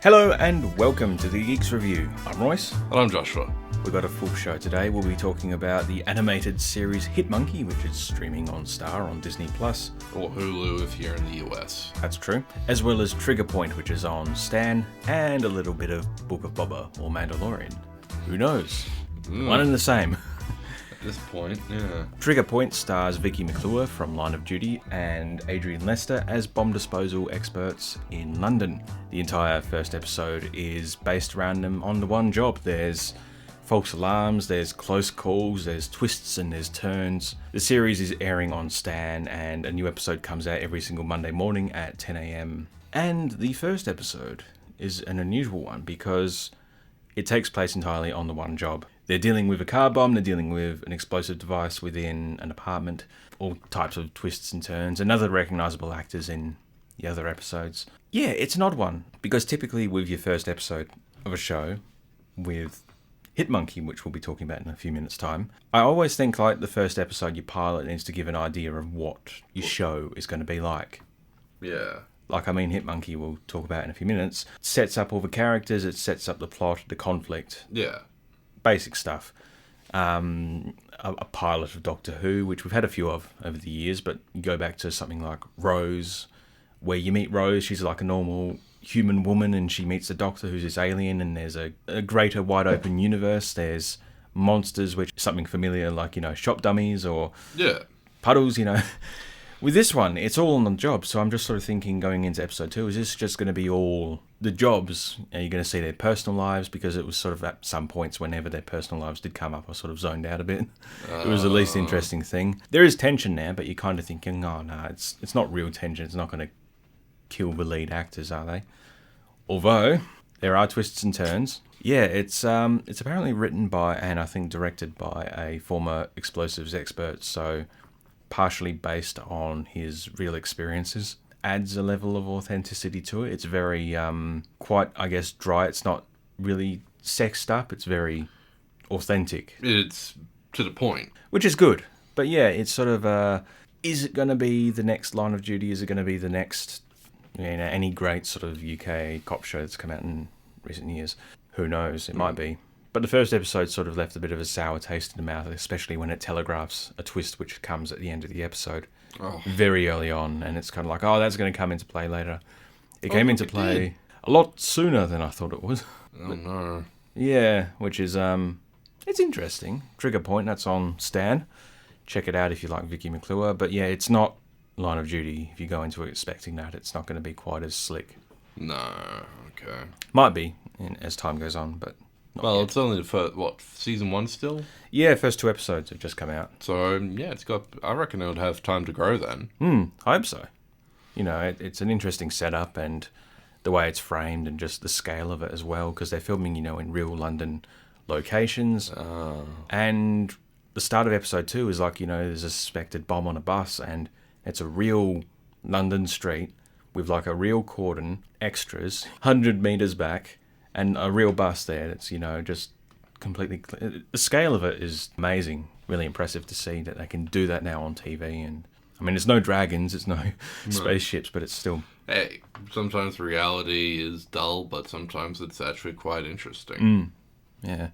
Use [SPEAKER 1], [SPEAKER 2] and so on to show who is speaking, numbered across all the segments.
[SPEAKER 1] Hello and welcome to the Geeks Review. I'm Royce.
[SPEAKER 2] And I'm Joshua.
[SPEAKER 1] We've got a full show today. We'll be talking about the animated series Hitmonkey, which is streaming on Star on Disney+.
[SPEAKER 2] Or Hulu if you're in the US.
[SPEAKER 1] That's true. As well as Trigger Point, which is on Stan, and a little bit of Book of Boba or Mandalorian. Who knows? One and the same.
[SPEAKER 2] At this point, yeah.
[SPEAKER 1] Trigger Point stars Vicky McClure from Line of Duty and Adrian Lester as bomb disposal experts in London. The entire first episode is based around them on the one job. There's false alarms, there's close calls, there's twists and there's turns. The series is airing on Stan and a new episode comes out every single Monday morning at 10 a.m. And the first episode is an unusual one because it takes place entirely on the one job. They're dealing with a car bomb, they're dealing with an explosive device within an apartment, all types of twists and turns, and other recognisable actors in the other episodes. Yeah, it's an odd one, because typically with your first episode of a show, with Hitmonkey, which we'll be talking about in a few minutes' time, I always think like the first episode you pilot needs to give an idea of what your show is going to be like.
[SPEAKER 2] Yeah.
[SPEAKER 1] Hitmonkey we'll talk about in a few minutes, sets up all the characters, it sets up the plot, the conflict.
[SPEAKER 2] Yeah.
[SPEAKER 1] Basic stuff. A pilot of Doctor Who, which we've had a few of over the years, but you go back to something like Rose, where you meet Rose, she's like a normal human woman, and she meets the Doctor, who's this alien, and there's a greater wide open universe. There's monsters, which is something familiar, like, shop dummies or puddles, With this one, it's all on the job, so I'm just sort of thinking going into episode 2, is this just going to be all the jobs? Are you going to see their personal lives? Because it was sort of at some points, whenever their personal lives did come up, I sort of zoned out a bit. It was the least interesting thing. There is tension now, but you're kind of thinking, oh no, it's not real tension. It's not going to kill the lead actors, are they? Although, there are twists and turns. Yeah, it's apparently written by, and I think directed by, a former explosives expert, so partially based on his real experiences, adds a level of authenticity to it. It's very, quite, I guess, dry. It's not really sexed up. It's very authentic.
[SPEAKER 2] It's to the point.
[SPEAKER 1] Which is good. But yeah, it's sort of, is it going to be the next Line of Duty? Is it going to be the next, any great sort of UK cop show that's come out in recent years? Who knows? It might be. But the first episode sort of left a bit of a sour taste in the mouth, especially when it telegraphs a twist which comes at the end of the episode very early on. And it's kind of like, oh, that's going to come into play later. It came into play a lot sooner than I thought it was.
[SPEAKER 2] Oh, no.
[SPEAKER 1] Yeah, which is, it's interesting. Trigger Point, that's on Stan. Check it out if you like Vicky McClure. But yeah, it's not Line of Duty. If you go into it expecting that, it's not going to be quite as slick.
[SPEAKER 2] No, okay.
[SPEAKER 1] Might be as time goes on, but...
[SPEAKER 2] Well, it's only the first, season 1 still?
[SPEAKER 1] Yeah, first 2 episodes have just come out.
[SPEAKER 2] So, yeah, I reckon it would have time to grow then.
[SPEAKER 1] I hope so. It's an interesting setup, and the way it's framed and just the scale of it as well, because they're filming, in real London locations. And the start of episode 2 is like, there's a suspected bomb on a bus, and it's a real London street with like a real cordon, extras, 100 metres back, and a real bus there that's, just completely... The scale of it is amazing. Really impressive to see that they can do that now on TV. And it's no dragons, it's no spaceships, but it's still...
[SPEAKER 2] Hey, sometimes reality is dull, but sometimes it's actually quite interesting.
[SPEAKER 1] Yeah.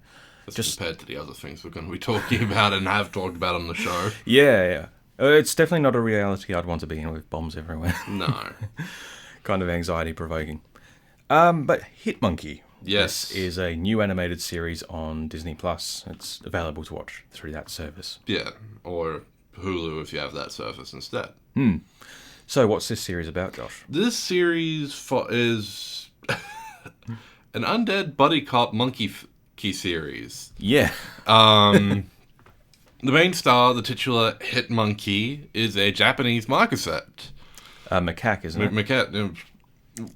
[SPEAKER 2] Just compared to the other things we're going to be talking about and have talked about on the show.
[SPEAKER 1] Yeah. It's definitely not a reality I'd want to be in with bombs everywhere.
[SPEAKER 2] No.
[SPEAKER 1] Kind of anxiety-provoking. But Hitmonkey...
[SPEAKER 2] Yes.
[SPEAKER 1] This is a new animated series on Disney+. It's available to watch through that service.
[SPEAKER 2] Yeah, or Hulu if you have that service instead.
[SPEAKER 1] So what's this series about, Josh?
[SPEAKER 2] This series is an undead buddy cop monkey series.
[SPEAKER 1] Yeah.
[SPEAKER 2] The main star, the titular Hitmonkey, is a Japanese macaque.
[SPEAKER 1] Macaque, isn't it?
[SPEAKER 2] Macaque.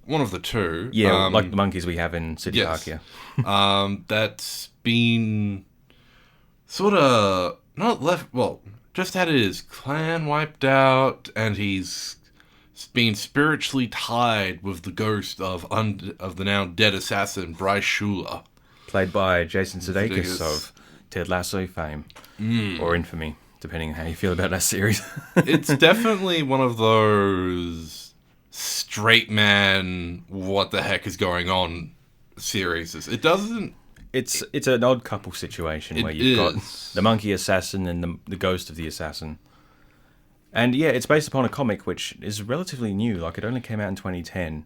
[SPEAKER 2] One of the two.
[SPEAKER 1] Yeah, like the monkeys we have in City Park, yeah.
[SPEAKER 2] That's been sort of not left... Well, just had his clan wiped out, and he's been spiritually tied with the ghost of the now dead assassin Bryce Schuler.
[SPEAKER 1] Played by Jason Sudeikis of Ted Lasso fame. Or infamy, depending on how you feel about that series.
[SPEAKER 2] It's definitely one of those straight man, what the heck is going on series. It doesn't...
[SPEAKER 1] It's an odd couple situation where you've got the monkey assassin and the ghost of the assassin. And yeah, it's based upon a comic which is relatively new. Like, it only came out in 2010.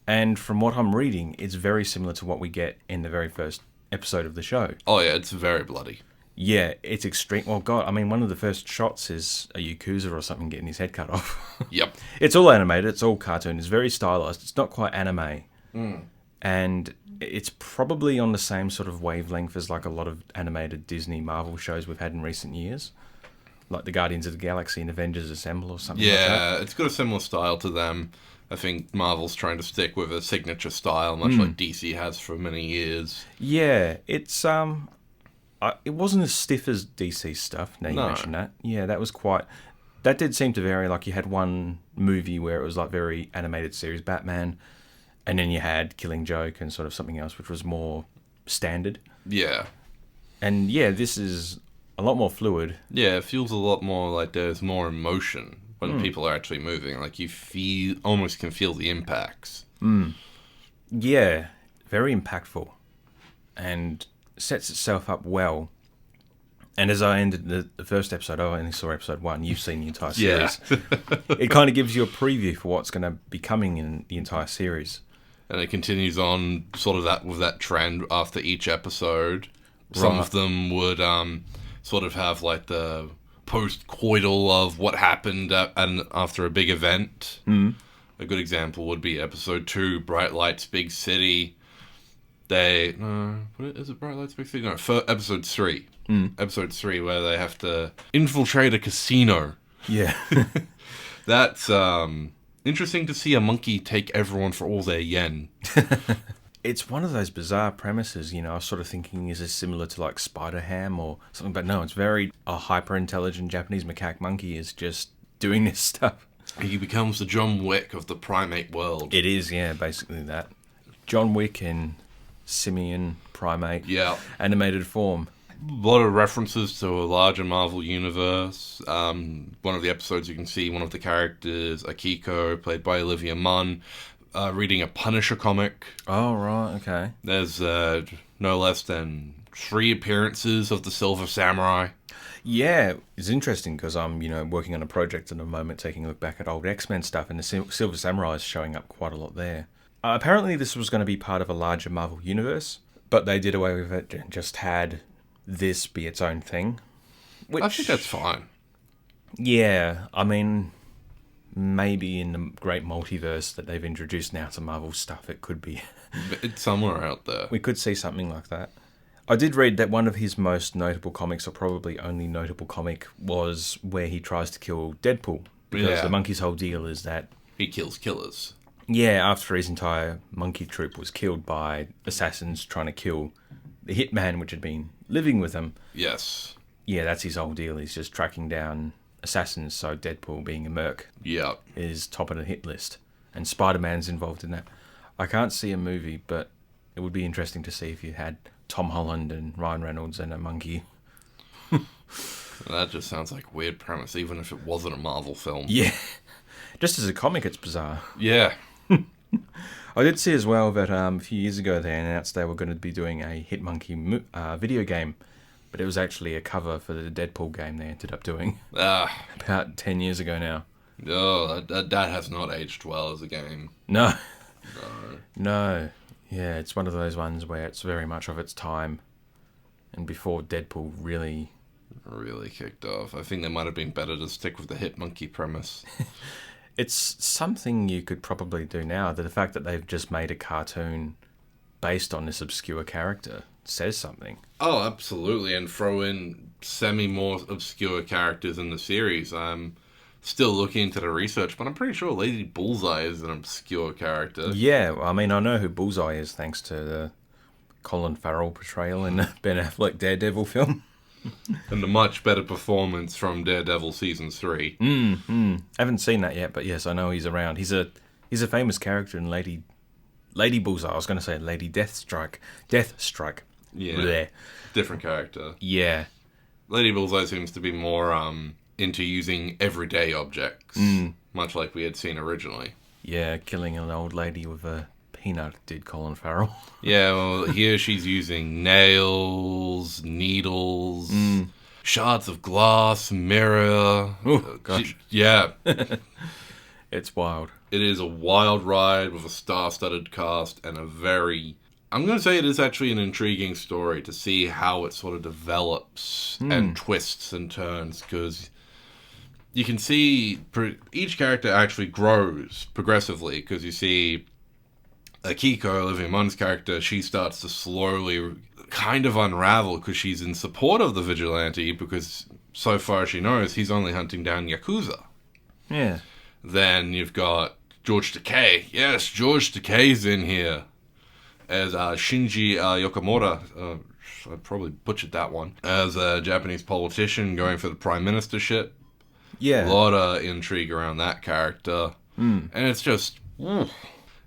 [SPEAKER 1] And from what I'm reading, it's very similar to what we get in the very first episode of the show.
[SPEAKER 2] Oh yeah, it's very bloody.
[SPEAKER 1] Yeah, it's extreme. Well, God, I mean, one of the first shots is a Yakuza or something getting his head cut off.
[SPEAKER 2] Yep.
[SPEAKER 1] It's all animated. It's all cartoon. It's very stylized. It's not quite anime. And it's probably on the same sort of wavelength as like a lot of animated Disney Marvel shows we've had in recent years. Like the Guardians of the Galaxy and Avengers Assemble or something like that.
[SPEAKER 2] Yeah, it's got a similar style to them. I think Marvel's trying to stick with a signature style, much like DC has for many years.
[SPEAKER 1] Yeah, it's it wasn't as stiff as DC stuff. Now you mentioned that. Yeah, that was quite. That did seem to vary. Like, you had one movie where it was like very animated series Batman, and then you had Killing Joke and sort of something else which was more standard.
[SPEAKER 2] Yeah.
[SPEAKER 1] And yeah, this is a lot more fluid.
[SPEAKER 2] Yeah, it feels a lot more like there's more emotion when people are actually moving. Like, you almost can feel the impacts.
[SPEAKER 1] Yeah, very impactful, and sets itself up well. And as I ended the first episode, I only saw episode 1. You've seen the entire series. It kind of gives you a preview for what's going to be coming in the entire series.
[SPEAKER 2] And it continues on sort of with that trend after each episode. Some of them would sort of have like the post-coital of what happened after a big event. A good example would be episode 2, Bright Lights, Big City. Is it Bright Lights, Big City? No, episode 3. Episode 3, where they have to infiltrate a casino.
[SPEAKER 1] Yeah.
[SPEAKER 2] That's interesting to see a monkey take everyone for all their yen.
[SPEAKER 1] It's one of those bizarre premises, you know. I was sort of thinking, is this similar to like Spider-Ham or something? But no, it's very a hyper-intelligent Japanese macaque monkey is just doing this stuff.
[SPEAKER 2] He becomes the John Wick of the primate world.
[SPEAKER 1] It is, yeah, basically that. John Wick in simian primate animated form.
[SPEAKER 2] A lot of references to a larger Marvel universe. One of the episodes you can see one of the characters, Akiko, played by Olivia Munn, reading a Punisher comic.
[SPEAKER 1] Oh, right, okay.
[SPEAKER 2] There's no less than 3 appearances of the Silver Samurai.
[SPEAKER 1] Yeah, it's interesting because I'm, working on a project at the moment, taking a look back at old X-Men stuff, and the Silver Samurai is showing up quite a lot there. Apparently this was going to be part of a larger Marvel universe, but they did away with it and just had this be its own thing.
[SPEAKER 2] I think that's fine.
[SPEAKER 1] Yeah, I mean, maybe in the great multiverse that they've introduced now to Marvel stuff, it could be.
[SPEAKER 2] It's somewhere out there.
[SPEAKER 1] We could see something like that. I did read that one of his most notable comics, or probably only notable comic, was where he tries to kill Deadpool. Because the monkey's whole deal is that
[SPEAKER 2] he kills killers.
[SPEAKER 1] Yeah, after his entire monkey troop was killed by assassins trying to kill the hitman, which had been living with him.
[SPEAKER 2] Yes.
[SPEAKER 1] Yeah, that's his whole deal. He's just tracking down assassins, so Deadpool, being a merc, is top of the hit list. And Spider-Man's involved in that. I can't see a movie, but it would be interesting to see if you had Tom Holland and Ryan Reynolds and a monkey.
[SPEAKER 2] That just sounds like a weird premise, even if it wasn't a Marvel film.
[SPEAKER 1] Yeah. Just as a comic, it's bizarre.
[SPEAKER 2] Yeah.
[SPEAKER 1] I did see as well that a few years ago they announced they were going to be doing a Hitmonkey video game, but it was actually a cover for the Deadpool game they ended up doing. About 10 years ago now.
[SPEAKER 2] Oh, that has not aged well as a game.
[SPEAKER 1] No. Yeah, it's one of those ones where it's very much of its time, and before Deadpool really
[SPEAKER 2] kicked off. I think they might have been better to stick with the Hitmonkey premise.
[SPEAKER 1] It's something you could probably do now. The fact that they've just made a cartoon based on this obscure character says something.
[SPEAKER 2] Oh, absolutely. And throw in more obscure characters in the series. I'm still looking into the research, but I'm pretty sure Lady Bullseye is an obscure character.
[SPEAKER 1] Yeah, I mean, I know who Bullseye is thanks to the Colin Farrell portrayal in the Ben Affleck Daredevil film.
[SPEAKER 2] And the much better performance from Daredevil Season 3.
[SPEAKER 1] I haven't seen that yet, but yes, I know he's around. He's a famous character in Lady Bullseye. I was going to say Lady Deathstrike.
[SPEAKER 2] Yeah.
[SPEAKER 1] Blech.
[SPEAKER 2] Different character.
[SPEAKER 1] Yeah.
[SPEAKER 2] Lady Bullseye seems to be more into using everyday objects, much like we had seen originally.
[SPEAKER 1] Yeah, killing an old lady with a peanut did Colin Farrell.
[SPEAKER 2] Yeah, well, here she's using nails, needles, shards of glass, mirror.
[SPEAKER 1] Oh, gosh.
[SPEAKER 2] Yeah.
[SPEAKER 1] It's wild.
[SPEAKER 2] It is a wild ride with a star-studded cast and a very... I'm going to say it is actually an intriguing story to see how it sort of develops and twists and turns, because you can see each character actually grows progressively, because you see Akiko, Olivia Munn's character, she starts to slowly kind of unravel because she's in support of the vigilante, because so far as she knows, he's only hunting down Yakuza.
[SPEAKER 1] Yeah.
[SPEAKER 2] Then you've got George Takei. Yes, George Takei's in here as Shinji Yokamura. I probably butchered that one. As a Japanese politician going for the prime ministership.
[SPEAKER 1] Yeah.
[SPEAKER 2] A lot of intrigue around that character. And it's just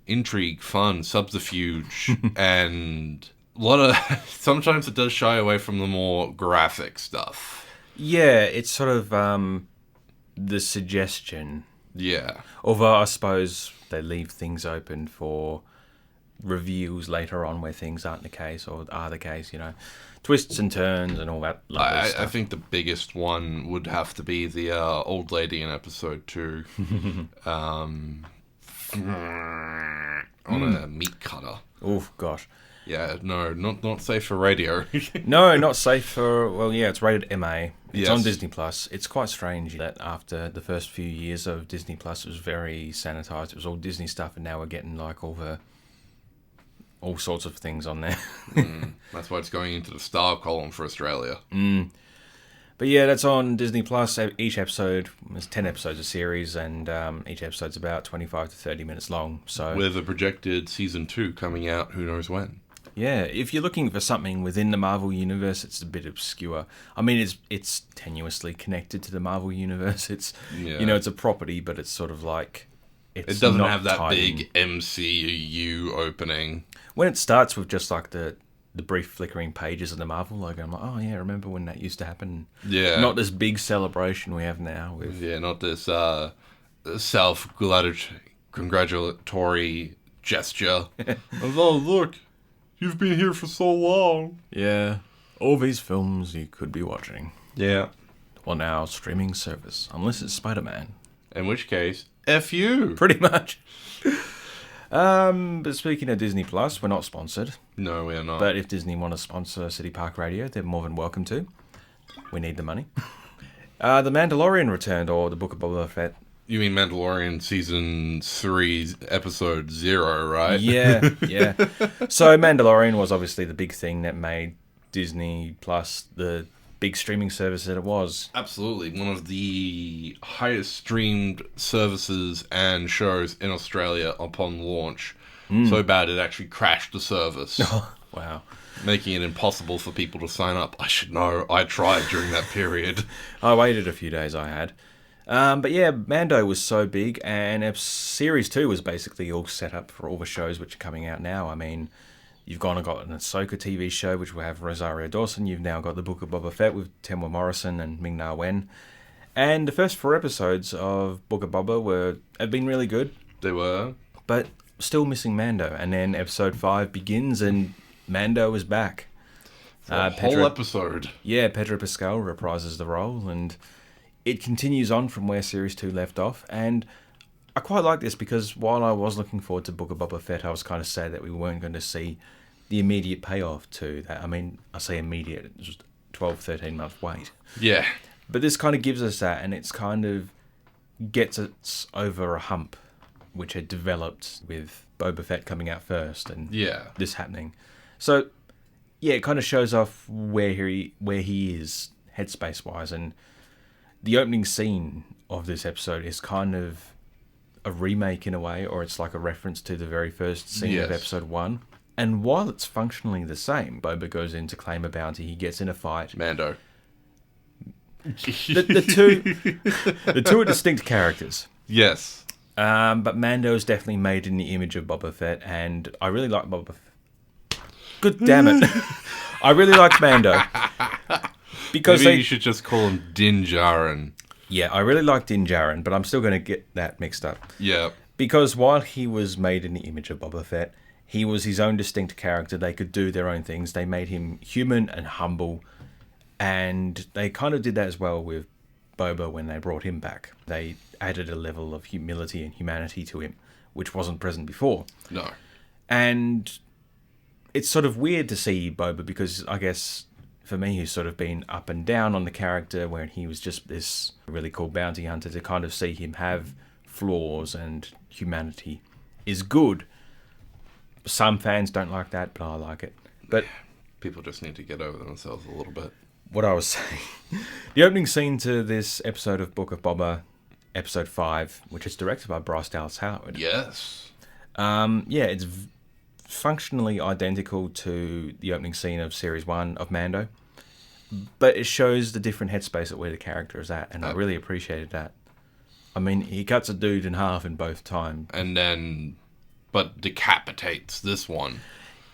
[SPEAKER 2] intrigue, fun, subterfuge, and a lot of... Sometimes it does shy away from the more graphic stuff.
[SPEAKER 1] Yeah, it's sort of the suggestion.
[SPEAKER 2] Yeah.
[SPEAKER 1] Although I suppose they leave things open for reviews later on where things aren't the case or are the case, you know. Twists and turns and all that lovely stuff.
[SPEAKER 2] I think the biggest one would have to be the old lady in episode 2. On a meat cutter.
[SPEAKER 1] Oh, gosh.
[SPEAKER 2] Yeah, no, not safe for radio.
[SPEAKER 1] No, not safe for... Well, yeah, it's rated MA. It's
[SPEAKER 2] Yes.
[SPEAKER 1] on Disney+. It's quite strange that after the first few years of Disney+, it was very sanitized. It was all Disney stuff, and now we're getting, like, all sorts of things on there.
[SPEAKER 2] That's why it's going into the star column for Australia.
[SPEAKER 1] But yeah, that's on Disney+. Each episode, there's 10 episodes a series, and each episode's about 25 to 30 minutes long. So
[SPEAKER 2] With a projected season 2 coming out, who knows when.
[SPEAKER 1] yeah, if you're looking for something within the Marvel Universe, it's a bit obscure. I mean, it's tenuously connected to the Marvel Universe. It's
[SPEAKER 2] Yeah.
[SPEAKER 1] you know, it's a property, but it's sort of like
[SPEAKER 2] It doesn't
[SPEAKER 1] not
[SPEAKER 2] have that
[SPEAKER 1] tied
[SPEAKER 2] big
[SPEAKER 1] in.
[SPEAKER 2] MCU opening.
[SPEAKER 1] When it starts with just like the brief flickering pages of the Marvel logo, I'm like, oh yeah, remember when that used to happen?
[SPEAKER 2] Yeah.
[SPEAKER 1] Not this big celebration we have now with
[SPEAKER 2] Yeah, not this self-congratulatory gesture. Oh, look, you've been here for so long.
[SPEAKER 1] yeah, all these films you could be watching
[SPEAKER 2] Yeah.
[SPEAKER 1] on our streaming service, unless it's Spider-Man.
[SPEAKER 2] In which case, F you.
[SPEAKER 1] Pretty much. But speaking of Disney Plus, we're not sponsored.
[SPEAKER 2] No, we are not.
[SPEAKER 1] But if Disney want to sponsor City Park Radio, they're more than welcome to. We need the money. The Mandalorian returned, or the Book of Boba Fett.
[SPEAKER 2] You mean Mandalorian Season 3, Episode 0, right?
[SPEAKER 1] Yeah, yeah. So Mandalorian was obviously the big thing that made Disney Plus the big streaming service that it was.
[SPEAKER 2] Absolutely. One of the highest streamed services and shows in Australia upon launch. So bad it actually crashed the service,
[SPEAKER 1] Wow.
[SPEAKER 2] making it impossible for people to sign up. I should know. I tried during that period.
[SPEAKER 1] I waited a few days, I had. But yeah, Mando was so big, and Series 2 was basically all set up for all the shows which are coming out now. I mean, you've gone and got an Ahsoka TV show, which will have Rosario Dawson. You've now got the Book of Boba Fett with Temwa Morrison and Ming-Na Wen. And the first 4 episodes of Book of Boba have been really good,
[SPEAKER 2] They were.
[SPEAKER 1] but still missing Mando. And then episode 5 begins, and Mando is back.
[SPEAKER 2] For a whole episode.
[SPEAKER 1] Yeah, Pedro Pascal reprises the role, and it continues on from where Series 2 left off. And I quite like this because while I was looking forward to Book of Boba Fett, I was kind of sad that we weren't going to see the immediate payoff to that. I mean, I say immediate, it's just 12, 13 month wait.
[SPEAKER 2] Yeah.
[SPEAKER 1] But this kind of gives us that, and it's kind of gets us over a hump, which had developed with Boba Fett coming out first and
[SPEAKER 2] Yeah.
[SPEAKER 1] this happening. So, yeah, it kind of shows off where he is headspace wise, and the opening scene of this episode is kind of a remake in a way, or it's like a reference to the very first scene of
[SPEAKER 2] Yes.
[SPEAKER 1] episode 1. And while it's functionally the same, Boba goes in to claim a bounty, he gets in a fight.
[SPEAKER 2] Mando.
[SPEAKER 1] The two are distinct characters.
[SPEAKER 2] Yes.
[SPEAKER 1] But Mando is definitely made in the image of Boba Fett, and I really like Boba Fett. Good damn it. I really like Mando. Because
[SPEAKER 2] Maybe you should just call him Din Djarin.
[SPEAKER 1] Yeah, I really like Din Djarin, but I'm still going to get that mixed up.
[SPEAKER 2] Yeah.
[SPEAKER 1] Because while he was made in the image of Boba Fett, he was his own distinct character. They could do their own things. They made him human and humble. And they kind of did that as well with Boba when they brought him back. They added a level of humility and humanity to him, which wasn't present before.
[SPEAKER 2] No.
[SPEAKER 1] And it's sort of weird to see Boba because I guess for me, who's sort of been up and down on the character where he was just this really cool bounty hunter, to kind of see him have flaws and humanity is good. Some fans don't like that, but I like it. But
[SPEAKER 2] people just need to get over themselves a little bit.
[SPEAKER 1] What I was saying, the opening scene to this episode of Book of Boba, episode 5, which is directed by Bryce Dallas Howard.
[SPEAKER 2] Yes.
[SPEAKER 1] It's functionally identical to the opening scene of Series 1 of Mando, but it shows the different headspace at where the character is at, and I really appreciated that. I mean, he cuts a dude in half in both times.
[SPEAKER 2] And then, but decapitates this one.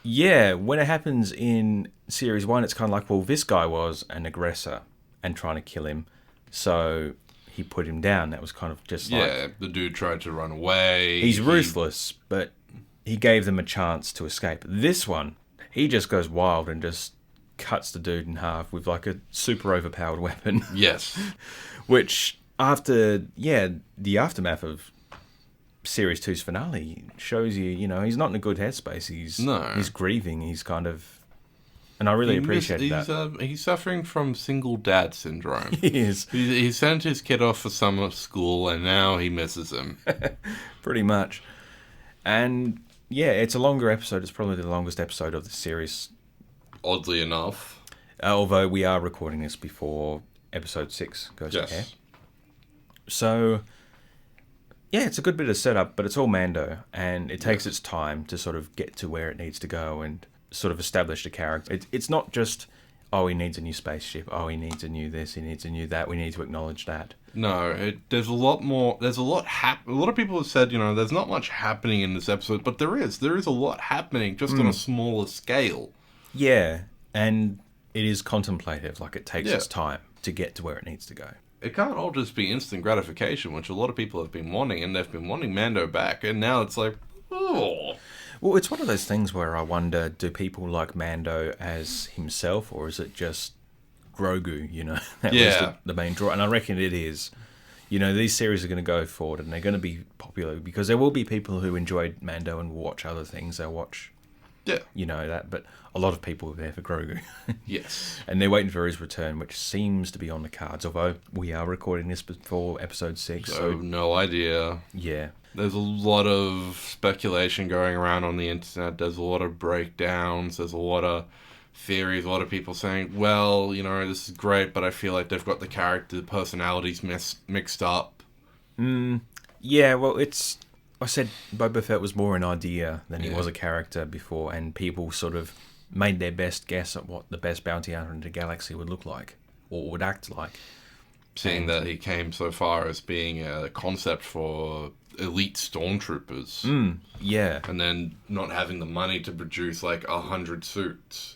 [SPEAKER 1] Yeah, when it happens in Series 1, it's kind of like, well, this guy was an aggressor and trying to kill him, so he put him down. That was kind of just like...
[SPEAKER 2] Yeah, the dude tried to run away.
[SPEAKER 1] He's ruthless, but he gave them a chance to escape. This one, he just goes wild and just cuts the dude in half with like a super overpowered weapon.
[SPEAKER 2] Yes.
[SPEAKER 1] Which, after, the aftermath of Series 2's finale shows you, he's not in a good headspace. He's grieving. He's kind of... And I really appreciated that.
[SPEAKER 2] He's suffering from single dad syndrome.
[SPEAKER 1] He is.
[SPEAKER 2] He sent his kid off for summer school, and now he misses him.
[SPEAKER 1] Pretty much. And, it's a longer episode. It's probably the longest episode of the series.
[SPEAKER 2] Oddly enough.
[SPEAKER 1] Although we are recording this before episode 6 goes to air. So... it's a good bit of setup, but it's all Mando, and it takes its time to sort of get to where it needs to go and sort of establish the character. It's not just, he needs a new spaceship, he needs a new this, he needs a new that, we need to acknowledge that.
[SPEAKER 2] No, there's a lot more, a lot of people have said, there's not much happening in this episode, but there is a lot happening, just on a smaller scale.
[SPEAKER 1] Yeah, and it is contemplative, like it takes its time to get to where it needs to go.
[SPEAKER 2] It can't all just be instant gratification, which a lot of people have been wanting, and they've been wanting Mando back, and now it's like, oh.
[SPEAKER 1] Well, it's one of those things where I wonder, do people like Mando as himself, or is it just Grogu, That was the main draw, and I reckon it is. These series are going to go forward, and they're going to be popular, because there will be people who enjoyed Mando and will watch other things. They'll watch, that, but a lot of people are there for Grogu.
[SPEAKER 2] Yes.
[SPEAKER 1] And they're waiting for his return, which seems to be on the cards, although we are recording this before episode 6.
[SPEAKER 2] So no idea.
[SPEAKER 1] Yeah.
[SPEAKER 2] There's a lot of speculation going around on the internet. There's a lot of breakdowns. There's a lot of theories. A lot of people saying, well, this is great, but I feel like they've got the personalities mixed up.
[SPEAKER 1] Yeah, well, I said Boba Fett was more an idea than he was a character before, and people sort of made their best guess at what the best bounty hunter in the galaxy would look like, or would act like.
[SPEAKER 2] Seeing that he came so far as being a concept for elite stormtroopers.
[SPEAKER 1] Yeah.
[SPEAKER 2] And then not having the money to produce 100 suits.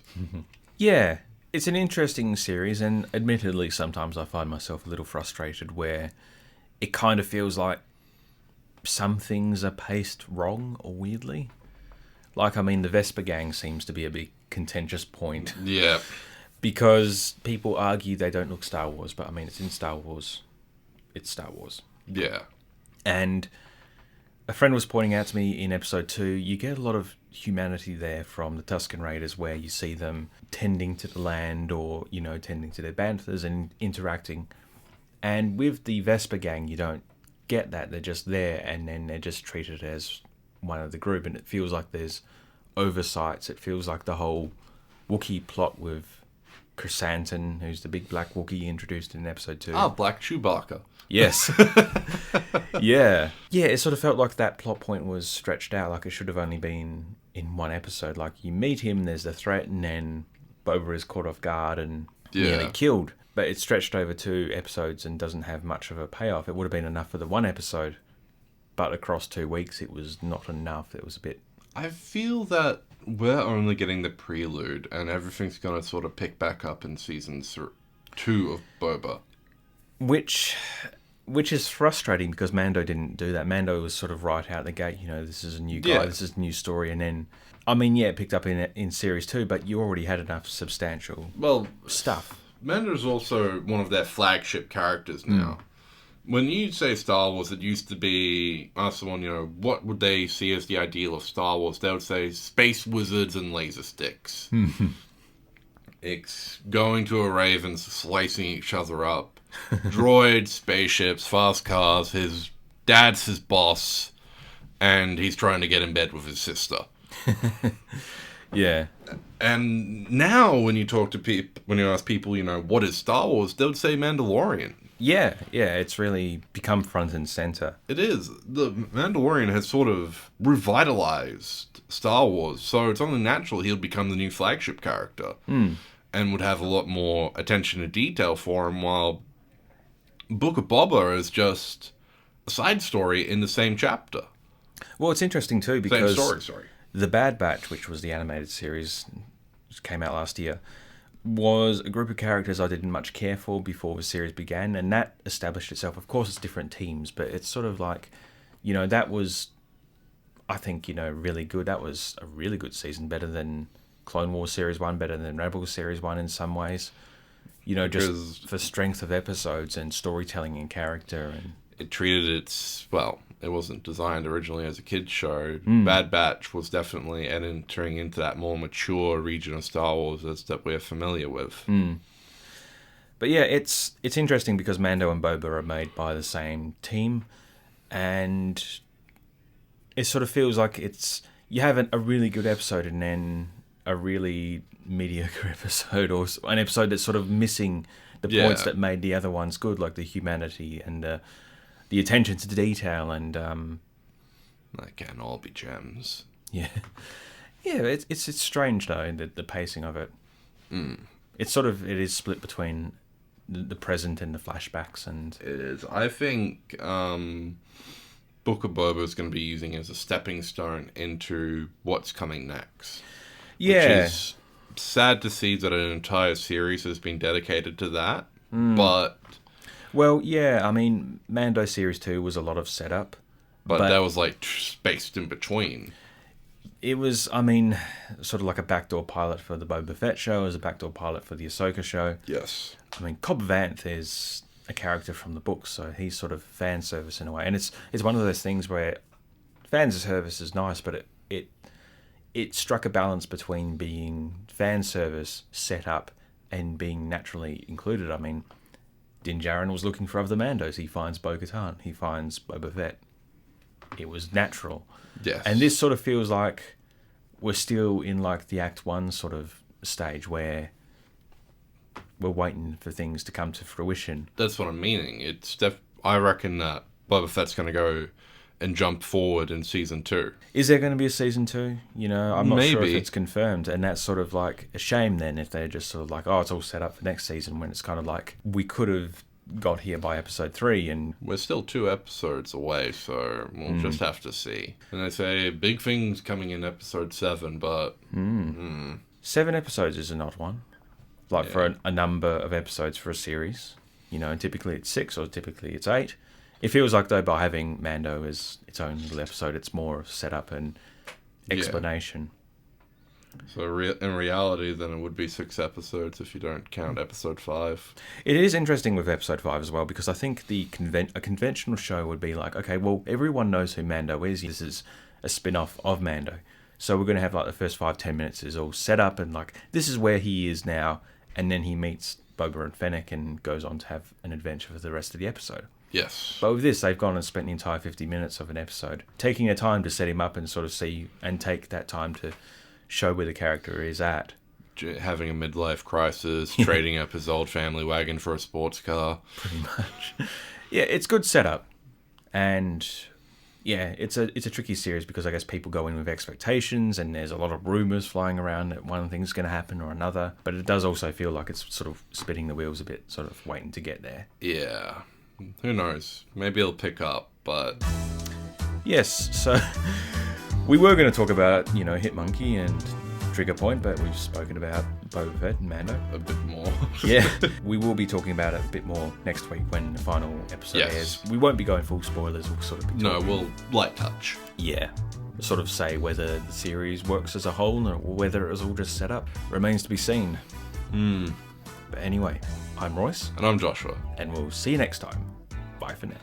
[SPEAKER 1] Yeah. It's an interesting series, and admittedly sometimes I find myself a little frustrated where it kind of feels like some things are paced wrong or weirdly. The Vesper Gang seems to be a big contentious point.
[SPEAKER 2] Yeah.
[SPEAKER 1] Because people argue they don't look Star Wars, but it's in Star Wars. It's Star Wars.
[SPEAKER 2] Yeah.
[SPEAKER 1] And a friend was pointing out to me in episode 2, you get a lot of humanity there from the Tusken Raiders, where you see them tending to the land or, tending to their banthas and interacting. And with the Vesper Gang, you don't get that. They're just there, and then they're just treated as one of the group, and it feels like there's oversights. It feels like the whole Wookiee plot with Chrysanthemum, who's the big black Wookiee introduced in episode 2.
[SPEAKER 2] Black Chewbacca.
[SPEAKER 1] Yes. Yeah, it sort of felt like that plot point was stretched out, like it should have only been in one episode. Like, you meet him, there's the threat, and then Boba is caught off guard and nearly killed. But it's stretched over 2 episodes and doesn't have much of a payoff. It would have been enough for the one episode, but across 2 weeks it was not enough. It was a bit...
[SPEAKER 2] I feel that we're only getting the prelude, and everything's going to sort of pick back up in season 2 of Boba.
[SPEAKER 1] Which Which is frustrating because Mando didn't do that. Mando was sort of right out the gate, this is a new guy, this is a new story, and then, it picked up in Series 2, but you already had enough substantial stuff.
[SPEAKER 2] Mando's also one of their flagship characters now. When you say Star Wars, it used to be ask someone, what would they see as the ideal of Star Wars? They would say space wizards and laser sticks. It's going to a rave and slicing each other up. Droids, spaceships, fast cars, his dad's his boss, and he's trying to get in bed with his sister.
[SPEAKER 1] Yeah.
[SPEAKER 2] And now when you talk to people, when you ask people, what is Star Wars, they would say Mandalorian.
[SPEAKER 1] Yeah, it's really become front and center.
[SPEAKER 2] It is. The Mandalorian has sort of revitalized Star Wars, so it's only natural he'll become the new flagship character. And would have a lot more attention to detail for him, while Book of Boba is just a side story in the same chapter.
[SPEAKER 1] Well, it's interesting too because
[SPEAKER 2] same story,
[SPEAKER 1] The Bad Batch, which was the animated series, which came out last year, was a group of characters I didn't much care for before the series began, and that established itself. Of course, it's different teams, but it's sort of like, that was, I think, really good. That was a really good season, better than Clone Wars Series 1, better than Rebels Series 1 in some ways. Just for strength of episodes and storytelling and character. And
[SPEAKER 2] it treated it wasn't designed originally as a kid's show. Bad Batch was definitely entering into that more mature region of Star Wars that we're familiar with.
[SPEAKER 1] But yeah, it's interesting because Mando and Boba are made by the same team, and it sort of feels like you have a really good episode and then a really mediocre episode, or an episode that's sort of missing the points that made the other ones good, like the humanity and the attention to detail, and
[SPEAKER 2] that can all be gems.
[SPEAKER 1] Yeah, it's strange though, the pacing of it. It's it is split between the present and the flashbacks, and
[SPEAKER 2] it is. I think Book of Boba is going to be using it as a stepping stone into what's coming next.
[SPEAKER 1] Yeah.
[SPEAKER 2] Which is sad to see that an entire series has been dedicated to that. But...
[SPEAKER 1] Well, yeah, Mando Series 2 was a lot of setup.
[SPEAKER 2] But that was, spaced in between.
[SPEAKER 1] It was, sort of like a backdoor pilot for the Boba Fett show, as a backdoor pilot for the Ahsoka show.
[SPEAKER 2] Yes.
[SPEAKER 1] Cobb Vanth is a character from the books, so he's sort of fan service in a way. And it's one of those things where fan service is nice, but it struck a balance between being fan service set up and being naturally included. Din Djarin was looking for other Mandos. He finds Bo-Katan. He finds Boba Fett. It was natural.
[SPEAKER 2] Yes.
[SPEAKER 1] And this sort of feels like we're still in the Act 1 sort of stage where we're waiting for things to come to fruition.
[SPEAKER 2] That's what I'm meaning. I reckon that Boba Fett's going to go and jump forward in Season 2.
[SPEAKER 1] Is there going to be a Season 2? I'm not sure if
[SPEAKER 2] Maybe.
[SPEAKER 1] it's confirmed, and that's sort of a shame then if they're just sort of it's all set up for next season, when it's kind of we could have got here by episode 3, and
[SPEAKER 2] we're still 2 episodes away, so we'll just have to see. And they say big things coming in episode 7, but
[SPEAKER 1] 7 episodes is an odd one, for a number of episodes for a series. Typically it's 6 or typically it's 8. It feels like, though, by having Mando as its own little episode, it's more setup and explanation.
[SPEAKER 2] So in reality, then it would be 6 episodes if you don't count episode 5.
[SPEAKER 1] It is interesting with episode 5 as well, because I think a conventional show would be okay, well, everyone knows who Mando is. This is a spin-off of Mando. So we're going to have the first 5-10 minutes is all set up and this is where he is now, and then he meets Boba and Fennec and goes on to have an adventure for the rest of the episode.
[SPEAKER 2] Yes.
[SPEAKER 1] But with this, they've gone and spent the entire 50 minutes of an episode taking their time to set him up and sort of see and take that time to show where the character is at.
[SPEAKER 2] Having a midlife crisis, trading up his old family wagon for a sports car.
[SPEAKER 1] Pretty much. Yeah, it's good setup. And yeah, it's a tricky series because I guess people go in with expectations and there's a lot of rumours flying around that one thing's going to happen or another. But it does also feel like it's sort of spinning the wheels a bit, sort of waiting to get there.
[SPEAKER 2] Yeah. Who knows? Maybe it'll pick up, but...
[SPEAKER 1] Yes, so we were going to talk about, Hitmonkey and trigger point, but we've spoken about Boba Fett and Mando.
[SPEAKER 2] A bit more.
[SPEAKER 1] Yeah, we will be talking about it a bit more next week when the final episode airs. We won't be going full spoilers. We'll sort of be talking,
[SPEAKER 2] we'll light touch.
[SPEAKER 1] Yeah. Sort of say whether the series works as a whole or whether it was all just set up. Remains to be seen. But anyway, I'm Royce.
[SPEAKER 2] And I'm Joshua.
[SPEAKER 1] And we'll see you next time. Bye for now.